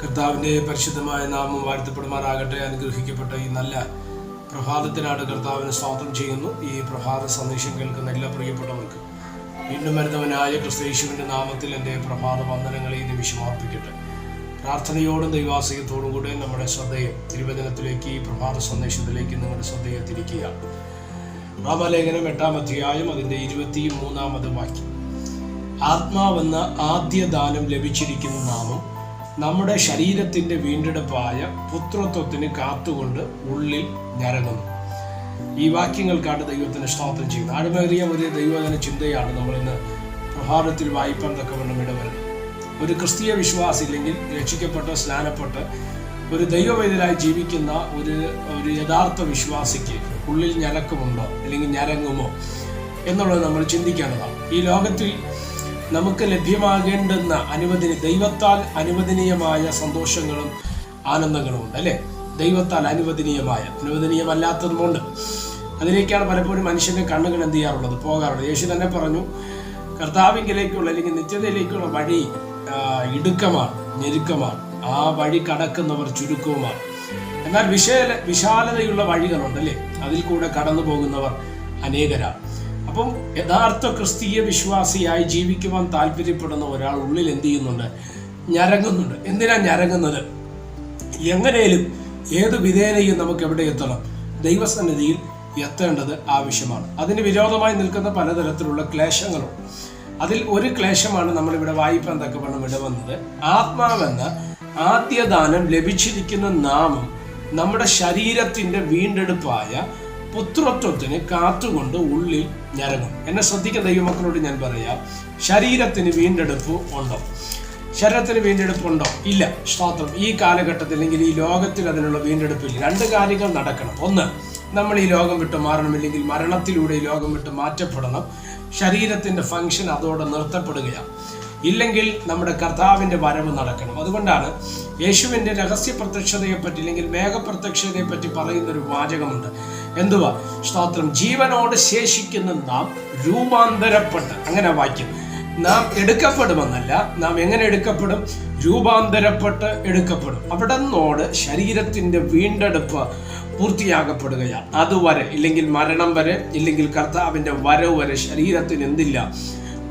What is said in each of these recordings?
കർത്താവിൻ്റെ പരിശുദ്ധമായ നാമം വാഴ്ത്തപ്പെടുമാറാകട്ടെ. അനുഗ്രഹിക്കപ്പെട്ട ഈ നല്ല പ്രഭാതത്തിനാണ് കർത്താവിന് സ്തോത്രം ചെയ്യുന്നു. ഈ പ്രഭാത സന്ദേശം കേൾക്കുന്ന എല്ലാ പ്രിയപ്പെട്ടവർക്ക് വീണ്ടും വരുന്നവനായ ക്രിസ്തയേശുവിൻ്റെ നാമത്തിൽ എൻ്റെ പ്രഭാത വന്ദനങ്ങളെ ഈ നിമിഷം അർപ്പിക്കട്ടെ. പ്രാർത്ഥനയോടും ദൈവാശ്രയത്തോടും കൂടെ നമ്മുടെ ശ്രദ്ധയെ തിരുവചനത്തിലേക്ക്, ഈ പ്രഭാത സന്ദേശത്തിലേക്ക് നിങ്ങളുടെ ശ്രദ്ധയെ തിരിക്കുക. റോമാലേഖനം 8-ാം അധ്യായം അതിൻ്റെ 23-ാമത് വാക്യം. ആത്മാവെന്ന ആദ്യ ദാനം ലഭിച്ചിരിക്കുന്ന നാമം നമ്മുടെ ശരീരത്തിൻ്റെ വീണ്ടെടുപ്പായ പുത്രത്വത്തിന് കാത്തുകൊണ്ട് ഉള്ളിൽ ഞരങ്ങുന്നു. ഈ വാക്യങ്ങൾക്കാണ് ദൈവത്തിന് സ്തോത്രം ചെയ്യുന്നത്. ആഴമേറിയ ഒരു ദൈവജന ചിന്തയാണ് നമ്മൾ ഇന്ന് പ്രഭാതത്തിൽ വായിപ്പാൻ തക്കവണ്ണം ഇടവരുന്നത്. ഒരു ക്രിസ്തീയ വിശ്വാസി, ഇല്ലെങ്കിൽ രക്ഷിക്കപ്പെട്ട് സ്നാനപ്പെട്ട് ഒരു ദൈവവേദനായി ജീവിക്കുന്ന ഒരു യഥാർത്ഥ വിശ്വാസിക്ക് ഉള്ളിൽ ഞരക്കമുണ്ടോ അല്ലെങ്കിൽ ഞരങ്ങുമോ എന്നുള്ളത് നമ്മൾ ചിന്തിക്കേണ്ടതാണ്. ഈ ലോകത്തിൽ നമുക്ക് ലഭ്യമാകേണ്ടുന്ന ദൈവത്താൽ അനുവദനീയമായ സന്തോഷങ്ങളും ആനന്ദങ്ങളും ഉണ്ട്, അല്ലേ? ദൈവത്താൽ അനുവദനീയമല്ലാത്തതുകൊണ്ട് അതിലേക്കാണ് പലപ്പോഴും മനുഷ്യന്റെ കണ്ണുകൾ എന്ത് ചെയ്യാറുള്ളത്, പോകാറുള്ളത്. യേശു തന്നെ പറഞ്ഞു, കർത്താവിങ്കിലേക്കുള്ള അല്ലെങ്കിൽ നിത്യതയിലേക്കുള്ള വഴി ഇടുക്കമാണ്, ഞെരുക്കമാണ്, ആ വഴി കടക്കുന്നവർ ചുരുക്കവുമാണ്. എന്നാൽ വിശാലതയുള്ള വഴികളുണ്ട്, അല്ലേ? അതിൽ കൂടെ കടന്നു പോകുന്നവർ അനേകരാണ്. അപ്പം യഥാർത്ഥ ക്രിസ്തീയ വിശ്വാസിയായി ജീവിക്കുവാൻ താല്പര്യപ്പെടുന്ന ഒരാൾ ഉള്ളിൽ എന്ത് ചെയ്യുന്നുണ്ട്? ഞരങ്ങുന്നുണ്ട്. എന്തിനാ ഞരങ്ങുന്നത്? എങ്ങനെയും ഏത് വിധേനയും നമുക്ക് എവിടെ എത്തണം? ദൈവസന്നിധിയിൽ എത്തേണ്ടത് ആവശ്യമാണ്. അതിന് വിരോധമായി നിൽക്കുന്ന പലതരത്തിലുള്ള ക്ലേശങ്ങളുണ്ട്. അതിൽ ഒരു ക്ലേശമാണ് നമ്മളിവിടെ വായിപ്പാൻ തക്കവണ്ണം ഇടവന്നത്. ആത്മാവെന്ന ആദ്യ ദാനം ലഭിച്ചിരിക്കുന്ന നാമം നമ്മുടെ ശരീരത്തിന്റെ വീണ്ടെടുപ്പായ പുത്രത്വത്തിന് കാത്തുകൊണ്ട് ഉള്ളിൽ ഞരങ്ങും. എന്നെ ശ്രദ്ധിക്കുന്ന ദൈവമക്കളോട് ഞാൻ പറയാം, ശരീരത്തിന് വീണ്ടെടുപ്പ് ഉണ്ടോ? ശരീരത്തിന് വീണ്ടെടുപ്പുണ്ടോ? ഇല്ല. സ്തോത്രം. ഈ കാലഘട്ടത്തിൽ അല്ലെങ്കിൽ ഈ ലോകത്തിൽ അതിനുള്ള വീണ്ടെടുപ്പില്ല. രണ്ട് കാര്യങ്ങൾ നടക്കണം. ഒന്ന്, നമ്മൾ ഈ ലോകം വിട്ട് മാറണമില്ലെങ്കിൽ മരണത്തിലൂടെ ഈ ലോകം വിട്ട് മാറ്റപ്പെടണം. ശരീരത്തിന്റെ ഫംഗ്ഷൻ അതോടെ നിർത്തപ്പെടുകയാണ്. ഇല്ലെങ്കിൽ നമ്മുടെ കർത്താവിന്റെ വരവ് നടക്കണം. അതുകൊണ്ടാണ് യേശുവിന്റെ രഹസ്യ പ്രത്യക്ഷതയെപ്പറ്റി അല്ലെങ്കിൽ മേഘപ്രത്യക്ഷതയെപ്പറ്റി പറയുന്നൊരു വാചകമുണ്ട്. എന്തുവാ? സ്തോത്രം. ജീവനോട് ശേഷിക്കുന്ന നാം രൂപാന്തരപ്പെട്ട്, അങ്ങനെ വാക്യം, നാം എടുക്കപ്പെടുമെന്നല്ല, നാം എങ്ങനെ എടുക്കപ്പെടും? രൂപാന്തരപ്പെട്ട് എടുക്കപ്പെടും. അവിടെ നിന്നോട് ശരീരത്തിന്റെ വീണ്ടെടുപ്പ് പൂർത്തിയാക്കപ്പെടുകയാണ്. അതുവരെ, ഇല്ലെങ്കിൽ മരണം വരെ, ഇല്ലെങ്കിൽ കർത്താവിന്റെ വരവ് വരെ ശരീരത്തിന് എന്തില്ല?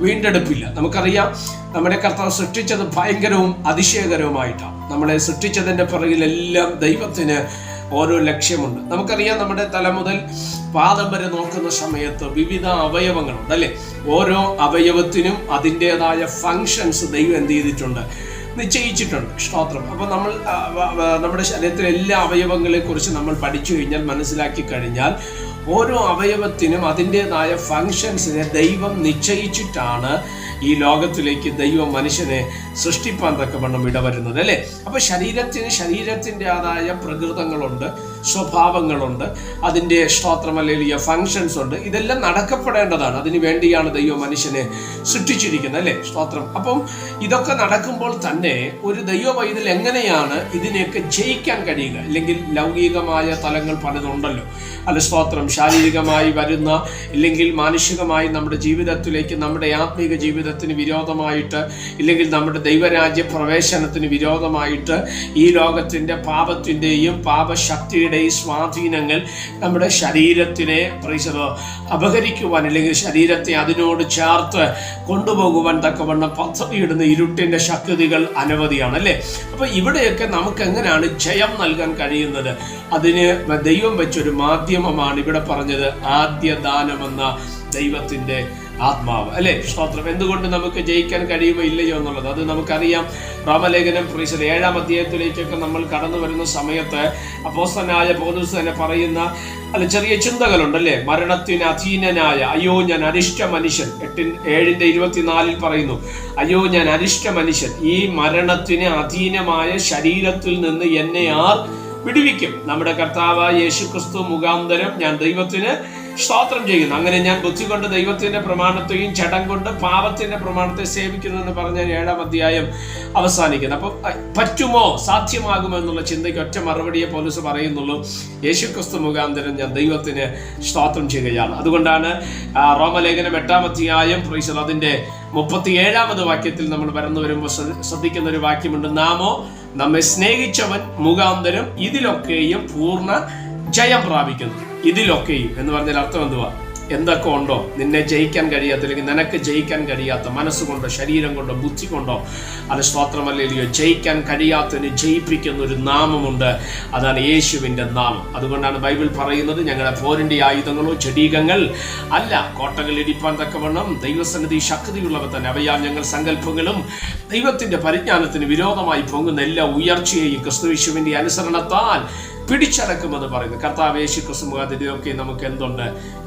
വീണ്ടെടുപ്പില്ല. നമുക്കറിയാം, നമ്മുടെ കർത്താവ് സൃഷ്ടിച്ചത് ഭയങ്കരവും അതിശയകരവുമായിട്ടാണ്. നമ്മളെ സൃഷ്ടിച്ചതിൻ്റെ പിറകിലെല്ലാം ദൈവത്തിന് ഓരോ ലക്ഷ്യമുണ്ട്. നമുക്കറിയാം, നമ്മുടെ തല മുതൽ പാദം വരെ നോക്കുന്ന സമയത്ത് വിവിധ അവയവങ്ങളുണ്ട്, അല്ലേ? ഓരോ അവയവത്തിനും അതിൻ്റെതായ ഫങ്ഷൻസ് ദൈവം എന്ത് ചെയ്തിട്ടുണ്ട്? നിശ്ചയിച്ചിട്ടുണ്ട്. സ്തോത്രം. അപ്പോൾ നമ്മൾ നമ്മുടെ ശരീരത്തിലെ എല്ലാ അവയവങ്ങളെ കുറിച്ച് നമ്മൾ പഠിച്ചു കഴിഞ്ഞാൽ, മനസ്സിലാക്കി കഴിഞ്ഞാൽ, ഓരോ അവയവത്തിനും അതിൻ്റെതായ ഫങ്ഷൻസിനെ ദൈവം നിശ്ചയിച്ചിട്ടാണ് ഈ ലോകത്തിലേക്ക് ദൈവം മനുഷ്യനെ സൃഷ്ടിപ്പാൻ തക്കവണ്ണം ഇടവരുന്നത്, അല്ലേ? അപ്പോൾ ശരീരത്തിൻ്റെതായ പ്രകൃതങ്ങളുണ്ട്, സ്വഭാവങ്ങളുണ്ട്, അതിൻ്റെ സ്തോത്രം അല്ലെങ്കിൽ ഫങ്ഷൻസ് ഉണ്ട്. ഇതെല്ലാം നടക്കപ്പെടേണ്ടതാണ്. അതിനു വേണ്ടിയാണ് ദൈവം മനുഷ്യനെ സൃഷ്ടിച്ചിരിക്കുന്നത്, അല്ലേ? സ്തോത്രം. അപ്പം ഇതൊക്കെ നടക്കുമ്പോൾ തന്നെ ഒരു ദൈവവൈതൽ എങ്ങനെയാണ് ഇതിനെയൊക്കെ ജയിക്കാൻ കഴിയുക? അല്ലെങ്കിൽ ലൗകികമായ തലങ്ങൾ പലതുണ്ടല്ലോ, അല്ല? സ്തോത്രം. ശാരീരികമായി വരുന്ന, ഇല്ലെങ്കിൽ മാനുഷികമായി നമ്മുടെ ജീവിതത്തിലേക്ക്, നമ്മുടെ ആത്മീക ജീവിതത്തിന് വിരോധമായിട്ട്, ഇല്ലെങ്കിൽ നമ്മുടെ ദൈവരാജ്യ പ്രവേശനത്തിന് വിരോധമായിട്ട് ഈ ലോകത്തിൻ്റെ പാപത്തിൻ്റെയും പാപശക്തിയുടെയും സ്വാധീനങ്ങൾ നമ്മുടെ ശരീരത്തിനെ അപഹരിക്കുവാൻ, അല്ലെങ്കിൽ ശരീരത്തെ അതിനോട് ചേർത്ത് കൊണ്ടുപോകുവാൻ തക്കവണ്ണം പദ്ധതിയിടുന്ന ഇരുട്ടിൻ്റെ ശക്തികൾ അനവധിയാണ്, അല്ലേ? അപ്പോൾ ഇവിടെയൊക്കെ നമുക്ക് എങ്ങനെയാണ് ജയം നൽകാൻ കഴിയുന്നത്? അതിന് ദൈവം വെച്ചൊരു മാധ്യമമാണ് ഇവിടെ പറഞ്ഞത്, ആദ്യ ദാനമെന്ന ദൈവത്തിൻ്റെ ആത്മാവ്, അല്ലേ? സ്തോത്രം. എന്തുകൊണ്ട് നമുക്ക് ജയിക്കാൻ കഴിയുമോ ഇല്ലയോ എന്നുള്ളത് അത് നമുക്കറിയാം. റോമലേഖനം 7-ാം അധ്യായത്തിലേക്കൊക്കെ നമ്മൾ കടന്നു വരുന്ന സമയത്ത് അപ്പോസ്തലനായ പൗലോസ് തന്നെ പറയുന്ന ചെറിയ ചിന്തകളുണ്ടല്ലേ? മരണത്തിന് അധീനനായ, അയ്യോ ഞാൻ അരിഷ്ട മനുഷ്യൻ. 7:24 പറയുന്നു, അയ്യോ ഞാൻ അരിഷ്ട മനുഷ്യൻ, ഈ മരണത്തിന് അധീനമായ ശരീരത്തിൽ നിന്ന് എന്നെ ആർ വിടുവിക്കും? നമ്മുടെ കർത്താവായ യേശുക്രിസ്തു മുഖാന്തരം ഞാൻ ദൈവത്തിന് സ്തോത്രം ചെയ്യുന്നു. അങ്ങനെ ഞാൻ ബുദ്ധി കൊണ്ട് ദൈവത്തിന്റെ പ്രമാണത്തെയും ചടം കൊണ്ട് പാപത്തിന്റെ പ്രമാണത്തെ സേവിക്കുന്നു എന്ന് പറഞ്ഞ 7-ാം അധ്യായം അവസാനിക്കുന്നത്. അപ്പം പറ്റുമോ, സാധ്യമാകുമോ എന്നുള്ള ചിന്തയ്ക്ക് ഒറ്റ മറുപടിയെ പൗലോസ് പറയുന്നുള്ളൂ, യേശുക്രിസ്തു മുഖാന്തരം ഞാൻ ദൈവത്തിന് സ്തോത്രം ചെയ്യുകയാണ്. അതുകൊണ്ടാണ് റോമലേഖനം 8-ാം അധ്യായം അതിന്റെ 37-ാമത് വാക്യത്തിൽ നമ്മൾ വരുമ്പോൾ ശ്രദ്ധിക്കുന്ന ഒരു വാക്യമുണ്ട്, നാമോ നമ്മെ സ്നേഹിച്ചവൻ മുഖാന്തരം ഇതിലൊക്കെയും പൂർണ്ണ ജയം പ്രാപിക്കുന്നു. ഇതിലൊക്കെയും എന്ന് പറഞ്ഞാൽ അർത്ഥം എന്തുവാ? എന്തൊക്കെ ഉണ്ടോ നിന്നെ ജയിക്കാൻ കഴിയാത്ത, അല്ലെങ്കിൽ നിനക്ക് ജയിക്കാൻ കഴിയാത്ത, മനസ്സുകൊണ്ടോ ശരീരം കൊണ്ടോ ബുദ്ധി കൊണ്ടോ അത് സ്തോത്രമല്ലയോ ജയിക്കാൻ കഴിയാത്തതിന് ജയിപ്പിക്കുന്ന ഒരു നാമമുണ്ട്. അതാണ് യേശുവിൻ്റെ നാമം. അതുകൊണ്ടാണ് ബൈബിൾ പറയുന്നത്, ഞങ്ങളുടെ പോരിൻ്റെ ആയുധങ്ങളോ ജഡീകങ്ങൾ അല്ല, കോട്ടകൾ ഇടിപ്പാൻ തക്കവണ്ണം ദൈവസന്നിധി ശക്തിയുള്ളവ തന്നെ. അവയാൽ ഞങ്ങൾ സങ്കല്പങ്ങളും ദൈവത്തിൻ്റെ പരിജ്ഞാനത്തിന് വിരോധമായി പൊങ്ങുന്ന എല്ലാ ഉയർച്ചയെയും ക്രിസ്തുയേശുവിൻ്റെ അനുസരണത്താൽ പിടിച്ചടക്കുമെന്ന് പറയുന്നു. കർത്താവ് യേശു ക്രിസ്തു മുഖാന്തരമൊക്കെ നമുക്ക് എന്തുണ്ട്?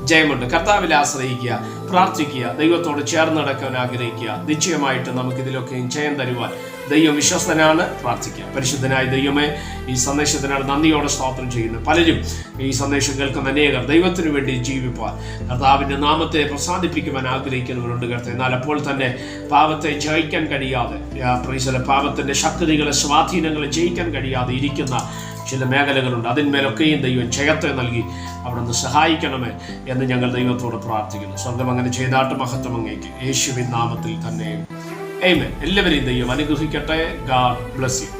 ജയമുണ്ട്. കർത്താവിൽ ആശ്രയിക്കുക, പ്രാർത്ഥിക്കുക, ദൈവത്തോട് ചേർന്ന് നടക്കാൻ ആഗ്രഹിക്കുക. നിശ്ചയമായിട്ട് നമുക്കിതിലൊക്കെയും ജയം തരുവാൻ ദൈവം വിശ്വസ്തനാണ്. പ്രാർത്ഥിക്കുക. പരിശുദ്ധനായ ദൈവമേ, ഈ സന്ദേശത്തിനാണ് നന്ദിയോടെ സ്തോത്രം ചെയ്യുന്നത്. പലരും ഈ സന്ദേശം കേൾക്കുന്ന അനേകർ ദൈവത്തിനു വേണ്ടി ജീവിപ്പാൻ, കർത്താവിൻ്റെ നാമത്തെ പ്രസാദിപ്പിക്കുവാൻ ആഗ്രഹിക്കുന്നവരുണ്ട് കർത്താവേ. എന്നാൽ അപ്പോൾ തന്നെ പാപത്തെ ജയിക്കാൻ കഴിയാതെ, പാപത്തിൻ്റെ ശക്തികളെ സ്വാധീനങ്ങളെ ജയിക്കാൻ കഴിയാതെ ഇരിക്കുന്ന ചില മേഖലകളുണ്ട്. അതിന്മേലൊക്കെയും ദൈവം ജയത്തെ നൽകി അവിടെ നിന്ന് സഹായിക്കണമേ എന്ന് ഞങ്ങൾ ദൈവത്തോട് പ്രാർത്ഥിക്കുന്നു. സ്വർഗം അങ്ങനെ ചെയ്താട്ട് മഹത്വം അങ്ങേക്ക് യേശുവിൻ നാമത്തിൽ തന്നെ. ആമേൻ. എല്ലാവരെയും ദൈവം അനുഗ്രഹിക്കട്ടെ. God bless you.